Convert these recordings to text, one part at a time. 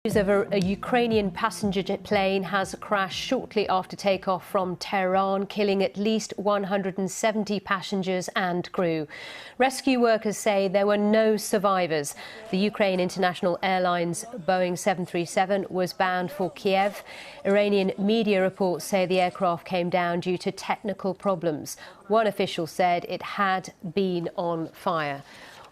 News of a Ukrainian passenger jet plane has crashed shortly after takeoff from Tehran, killing at least 170 passengers and crew. Rescue workers say there were no survivors. The Ukraine International Airlines Boeing 737 was bound for Kiev. Iranian media reports say the aircraft came down due to technical problems. One official said it had been on fire.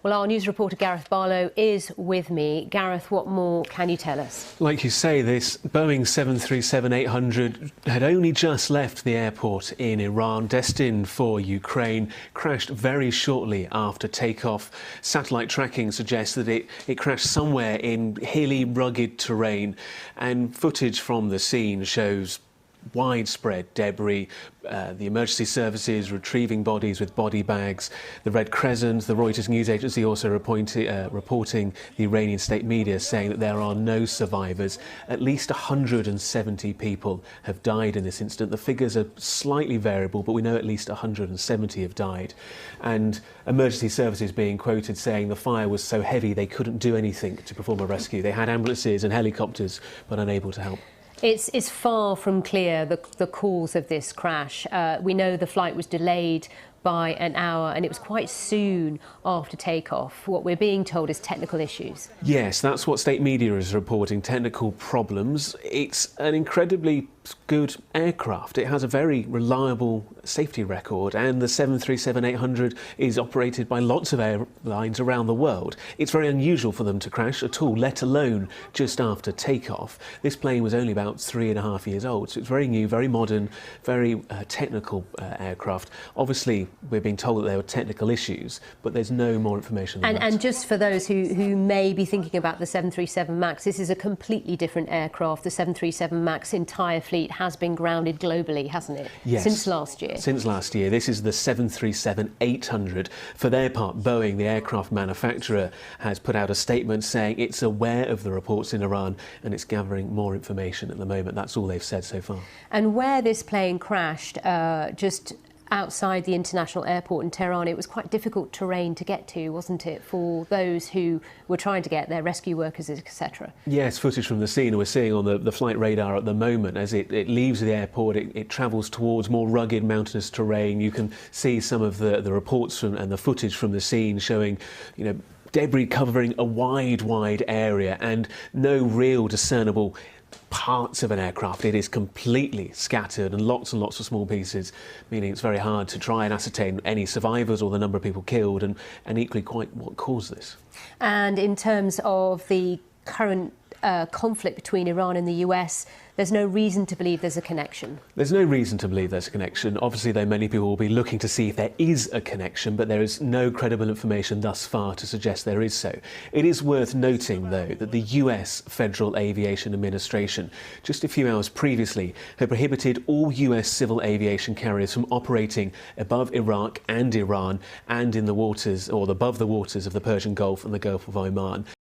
Well, our news reporter Gareth Barlow is with me. Gareth, what more can you tell us? Like you say, this Boeing 737-800 had only just left the airport in Iran, destined for Ukraine, crashed very shortly after takeoff. Satellite tracking suggests that it crashed somewhere in hilly, rugged terrain, and footage from the scene shows widespread debris, the emergency services retrieving bodies with body bags, the Red Crescent, the Reuters news agency also reporting the Iranian state media saying that there are no survivors. At least 170 people have died in this incident. The figures are slightly variable, but we know at least 170 have died. And emergency services being quoted saying the fire was so heavy they couldn't do anything to perform a rescue. They had ambulances and helicopters, but unable to help. It's far from clear the cause of this crash. We know the flight was delayed by an hour and it was quite soon after takeoff. What we're being told is technical issues. Yes, that's what state media is reporting, technical problems. It's an incredibly good aircraft. It has a very reliable safety record, and the 737-800 is operated by lots of airlines around the world. It's very unusual for them to crash at all, let alone just after takeoff. This plane was only about 3.5 years old, so it's very new, very modern, very technical aircraft. Obviously, we're being told that there were technical issues, but there's no more information than that. And just for those who may be thinking about the 737 MAX, this is a completely different aircraft. The 737 MAX entire fleet has been grounded globally, hasn't it? Yes. Since last year. Since last year. This is the 737-800. For their part, Boeing, the aircraft manufacturer, has put out a statement saying it's aware of the reports in Iran and it's gathering more information at the moment. That's all they've said so far. And where this plane crashed, just outside the international airport in Tehran, it was quite difficult terrain to get to, wasn't it, for those who were trying to get there, rescue workers, etc. Yes, footage from the scene we're seeing on the flight radar at the moment. As it leaves the airport, it travels towards more rugged mountainous terrain. You can see some of the reports and the footage from the scene showing, debris covering a wide area and no real discernible parts of an aircraft. It is completely scattered and lots of small pieces, meaning it's very hard to try and ascertain any survivors or the number of people killed, and equally quite what caused this. And in terms of the current conflict between Iran and the US, there's no reason to believe there's a connection. There's no reason to believe there's a connection. Obviously, though, many people will be looking to see if there is a connection, but there is no credible information thus far to suggest there is so. It is worth noting, though, that the US Federal Aviation Administration, just a few hours previously, had prohibited all US civil aviation carriers from operating above Iraq and Iran and in the waters, or above the waters of the Persian Gulf and the Gulf of Oman.